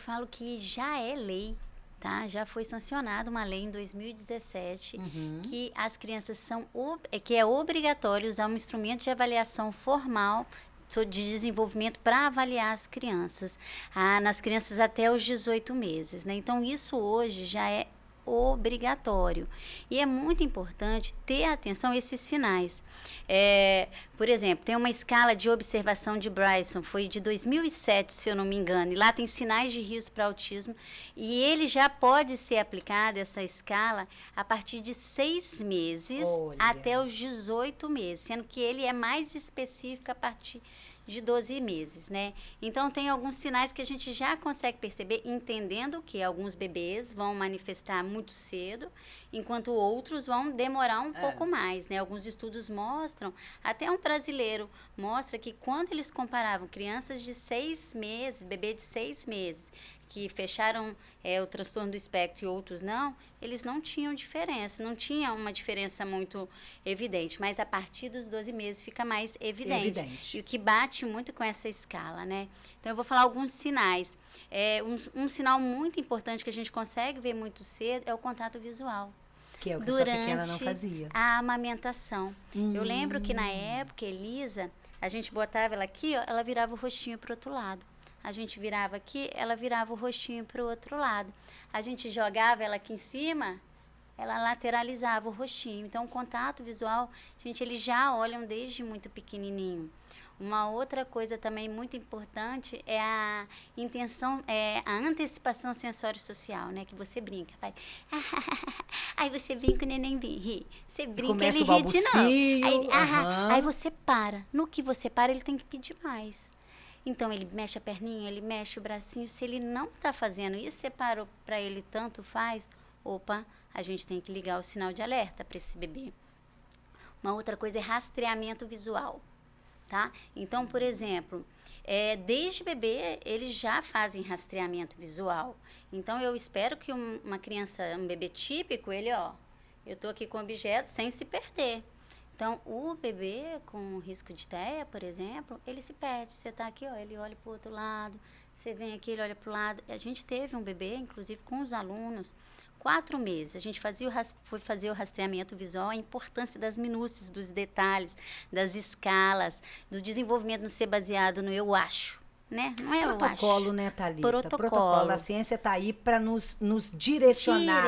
falo que já é lei, tá? Já foi sancionada uma lei em 2017 que as crianças que é obrigatório usar um instrumento de avaliação formal de desenvolvimento para avaliar as crianças, nas crianças até os 18 meses, né? Então, isso hoje já é obrigatório. E é muito importante ter atenção a esses sinais. Por exemplo, tem uma escala de observação de Bryson, foi de 2007, se eu não me engano, e lá tem sinais de risco para autismo, e ele já pode ser aplicado, essa escala, a partir de 6 meses até os 18 meses, sendo que ele é mais específico a partir de 12 meses, né? Então, tem alguns sinais que a gente já consegue perceber, entendendo que alguns bebês vão manifestar muito cedo, enquanto outros vão demorar um pouco mais, né? Alguns estudos mostram, até um brasileiro mostra que quando eles comparavam crianças de 6 meses, bebê de 6 meses, que fecharam o transtorno do espectro e outros não, eles não tinham diferença, não tinha uma diferença muito evidente, mas a partir dos 12 meses fica mais evidente. E o que bate muito com essa escala, né? Então, eu vou falar alguns sinais. Um sinal muito importante que a gente consegue ver muito cedo é o contato visual. Que é o que a sua pequena não fazia. A amamentação. Eu lembro que na época, Elisa, a gente botava ela aqui, ó, ela virava o rostinho para o outro lado. A gente virava aqui, ela virava o rostinho para o outro lado. A gente jogava ela aqui em cima, ela lateralizava o rostinho. Então, o contato visual, gente, eles já olham desde muito pequenininho. Uma outra coisa também muito importante é a intenção, a antecipação sensório-social, né? Que você brinca, faz... Aí você brinca, o neném ri. Você brinca, ele ri de novo. Aí você para. No que você para, ele tem que pedir mais. Então, ele mexe a perninha, ele mexe o bracinho. Se ele não está fazendo isso, você parou para ele, tanto faz. Opa, a gente tem que ligar o sinal de alerta para esse bebê. Uma outra coisa é rastreamento visual, tá? Então, por exemplo, desde bebê, eles já fazem rastreamento visual. Então, eu espero que uma criança, um bebê típico, ele, ó, eu estou aqui com o objeto sem se perder. Então, o bebê com risco de TEA, por exemplo, ele se perde. Você está aqui, ó, ele olha para o outro lado, você vem aqui, ele olha para o lado. A gente teve um bebê, inclusive com os alunos, 4 meses. A gente foi fazer o rastreamento visual, a importância das minúcias, dos detalhes, das escalas, do desenvolvimento não ser baseado no eu acho. Né? Não é protocolo, né, Thalita? Protocolo. A ciência está aí para nos direcionar.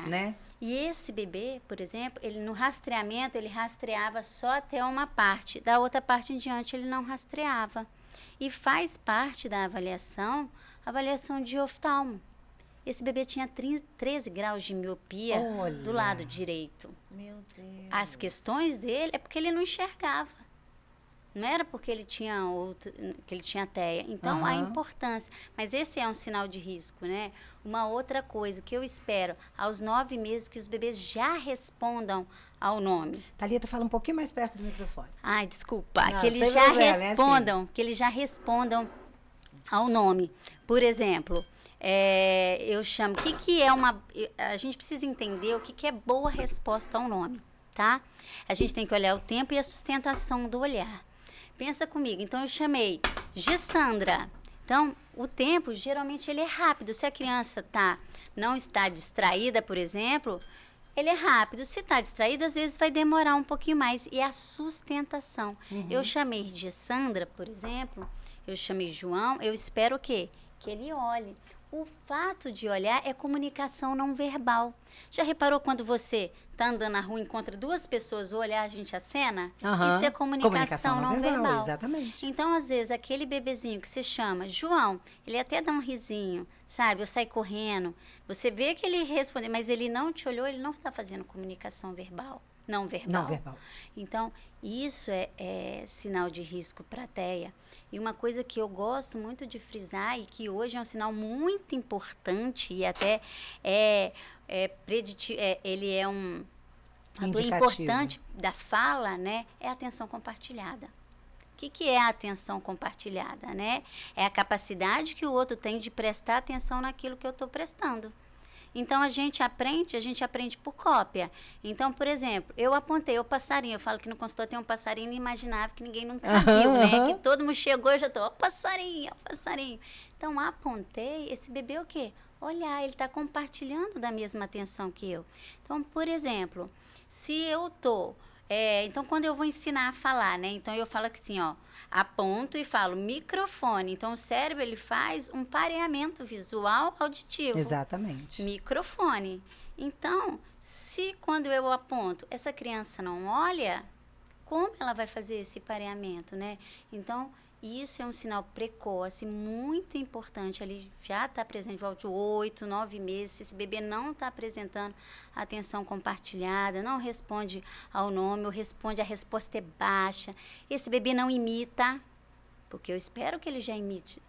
Né? E esse bebê, por exemplo, ele no rastreamento, ele rastreava só até uma parte. Da outra parte em diante, ele não rastreava. E faz parte da avaliação de oftalmo. Esse bebê tinha 13 graus de miopia do lado direito. Meu Deus. As questões dele é porque ele não enxergava. Não era porque ele tinha que ele tinha TEA. Então, a importância. Mas esse é um sinal de risco, né? Uma outra coisa, o que eu espero, aos 9 meses, que os bebês já respondam ao nome. Thalita, fala um pouquinho mais perto do microfone. Ai, desculpa. Que eles já respondam, que eles já respondam ao nome. Por exemplo, eu chamo... A gente precisa entender o que é boa resposta ao nome, tá? A gente tem que olhar o tempo e a sustentação do olhar. Pensa comigo. Então, eu chamei Gessandra. Então, o tempo, geralmente, ele é rápido. Se a criança não está distraída, por exemplo, ele é rápido. Se está distraída, às vezes vai demorar um pouquinho mais. E a sustentação. Eu chamei Gessandra, por exemplo. Eu chamei João. Eu espero o quê? Que ele olhe. O fato de olhar é comunicação não verbal. Já reparou quando você está andando na rua e encontra 2 pessoas, o olhar a gente acena? Isso é comunicação não verbal. Exatamente. Então, às vezes, aquele bebezinho que se chama João, ele até dá um risinho, sabe? Eu saio correndo. Você vê que ele responde, mas ele não te olhou, ele não está fazendo comunicação verbal. Não verbal. Então, isso é sinal de risco para TEA. E uma coisa que eu gosto muito de frisar e que hoje é um sinal muito importante e até preditivo, ele é um fator importante da fala, né? É a atenção compartilhada. O que é a atenção compartilhada, né? É a capacidade que o outro tem de prestar atenção naquilo que eu estou prestando. Então, a gente aprende por cópia. Então, por exemplo, eu apontei o passarinho. Eu falo que no consultório tem um passarinho inimaginável que ninguém nunca viu, né? Que todo mundo chegou e já tô, ó, passarinho, ó, passarinho. Então, apontei, esse bebê o quê? Olhar, ele está compartilhando da mesma atenção que eu. Então, por exemplo, se eu tô... então, quando eu vou ensinar a falar, né? Então, eu falo assim, ó, aponto e falo microfone. Então, o cérebro, ele faz um pareamento visual auditivo. Exatamente. Microfone. Então, se quando eu aponto, essa criança não olha, como ela vai fazer esse pareamento, né? Então, isso é um sinal precoce, muito importante. Ali já está presente, volta de 8, 9 meses. Se esse bebê não está apresentando atenção compartilhada, não responde ao nome, ou responde, a resposta é baixa. Esse bebê não imita, porque eu espero que ele já imite,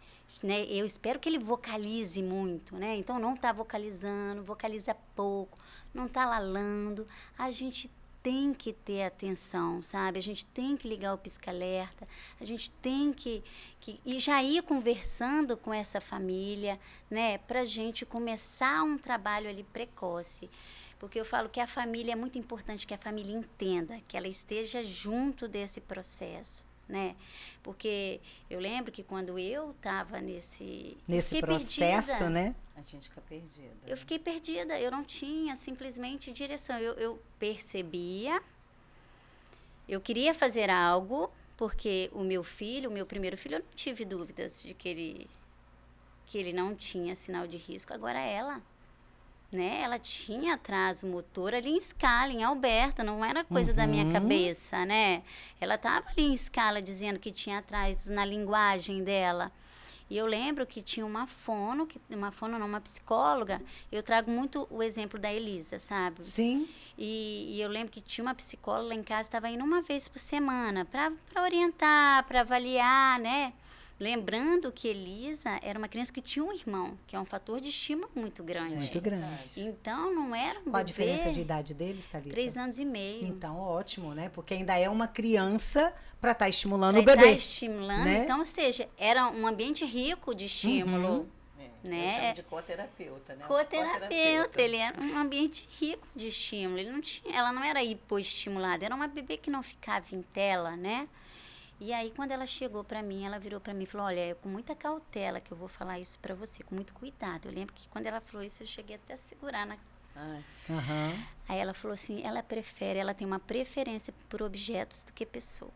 né? Eu espero que ele vocalize muito, né? Então, não está vocalizando, vocaliza pouco, não está lalando. A gente tem que ter atenção, sabe? A gente tem que ligar o pisca-alerta, a gente tem que e já ir conversando com essa família, né? Pra gente começar um trabalho ali precoce. Porque eu falo que a família é muito importante, que a família entenda, que ela esteja junto desse processo, né? Porque eu lembro que quando eu estava nesse processo, perdida, né? A gente fica perdida. Eu fiquei perdida, eu não tinha simplesmente direção. Eu percebia, eu queria fazer algo, porque o meu primeiro filho, eu não tive dúvidas de que ele não tinha sinal de risco. Agora ela, né? Ela tinha atraso motor ali em escala, em Alberta, não era coisa da minha cabeça, né? Ela estava ali em escala dizendo que tinha atraso na linguagem dela. E eu lembro que tinha uma psicóloga. Eu trago muito o exemplo da Elisa, sabe? Sim. E eu lembro que tinha uma psicóloga lá em casa, estava indo uma vez por semana para orientar, para avaliar, né? Lembrando que Elisa era uma criança que tinha um irmão, que é um fator de estímulo muito grande. Muito grande. Então, não era um Qual a diferença de idade deles, Thalita? 3 anos e meio. Então, ótimo, né? Porque ainda é uma criança para estar estimulando o Pra bebê. estar estimulando, né? Então, ou seja, era um ambiente rico de estímulo. Né? Eu chamo de coterapeuta, né? Coterapeuta, ele era um ambiente rico de estímulo. Ela não era hipoestimulada, era uma bebê que não ficava em tela, né? E aí, quando ela chegou para mim, ela virou para mim e falou, olha, é com muita cautela que eu vou falar isso para você, com muito cuidado. Eu lembro que quando ela falou isso, eu cheguei até a segurar na... Aí ela falou assim, ela tem uma preferência por objetos do que pessoas.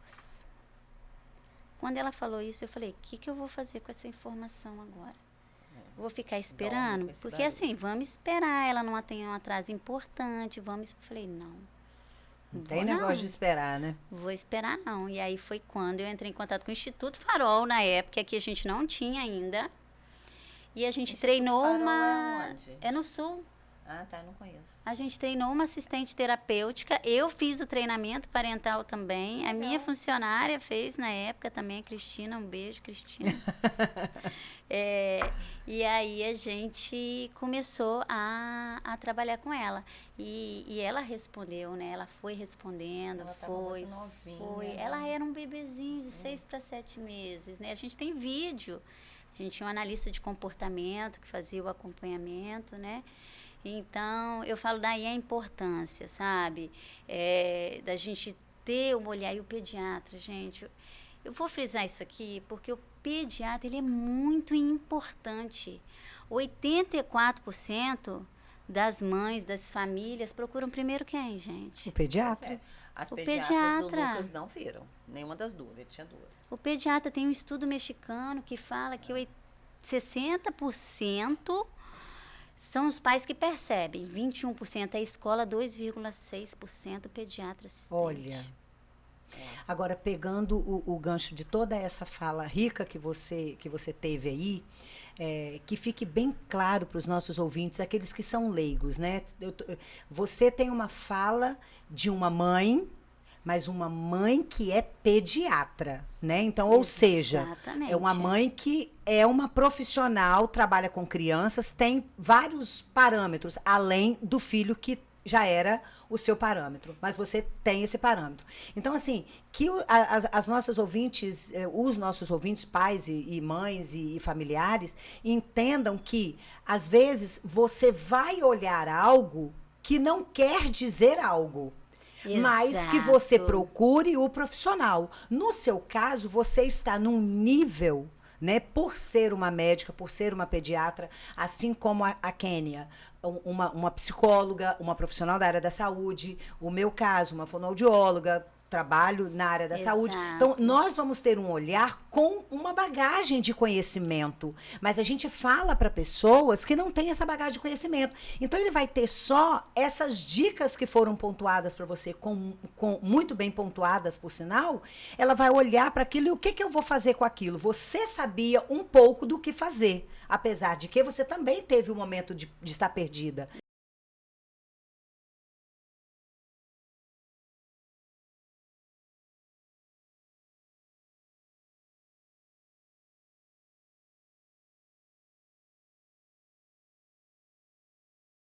Quando ela falou isso, eu falei, o que eu vou fazer com essa informação agora? Vou ficar esperando? Porque assim, vamos esperar, ela não tem um atraso importante, Eu falei, não tem negócio de esperar, né? Vou esperar, não. E aí foi quando eu entrei em contato com o Instituto Farol, na época, que a gente não tinha ainda. E a gente treinou Farol uma... é onde? É no Sul. Ah, tá, não conheço. A gente treinou uma assistente terapêutica. Eu fiz o treinamento parental também. A minha funcionária fez na época também, a Cristina. Um beijo, Cristina. E aí a gente começou a trabalhar com ela. E ela respondeu, né? Ela foi respondendo, Ela estava muito novinha. Né? Ela era um bebezinho de 6 para 7 meses, né? A gente tem vídeo. A gente tinha um analista de comportamento que fazia o acompanhamento, né? Então, eu falo daí a importância, sabe? Da gente ter um olhar. E o pediatra, gente, eu vou frisar isso aqui, porque o pediatra, ele é muito importante. 84% das mães, das famílias, procuram primeiro quem, gente? O pediatra. As pediatras do Lucas não viram, nenhuma das duas, ele tinha 2. O pediatra tem um estudo mexicano que fala que 60% são os pais que percebem, 21% é a escola, 2,6% pediatra assistente. Olha, agora pegando o gancho de toda essa fala rica que você teve aí, que fique bem claro para os nossos ouvintes, aqueles que são leigos, né? Você tem uma fala de uma mãe, mas uma mãe que é pediatra, né? Então, ou seja, é uma mãe que é uma profissional, trabalha com crianças, tem vários parâmetros, além do filho que já era o seu parâmetro, mas você tem esse parâmetro. Então, assim, que as nossas ouvintes, os nossos ouvintes, pais e mães e familiares, entendam que, às vezes, você vai olhar algo que não quer dizer algo. Mas que você procure o profissional. No seu caso, você está num nível, né, por ser uma médica, por ser uma pediatra, assim como a Kênia, uma psicóloga, uma profissional da área da saúde, o meu caso, uma fonoaudióloga, trabalho na área da saúde. Então, nós vamos ter um olhar com uma bagagem de conhecimento. Mas a gente fala para pessoas que não têm essa bagagem de conhecimento. Então, ele vai ter só essas dicas que foram pontuadas para você, muito bem pontuadas, por sinal. Ela vai olhar para aquilo e o que eu vou fazer com aquilo? Você sabia um pouco do que fazer. Apesar de que você também teve um momento de estar perdida.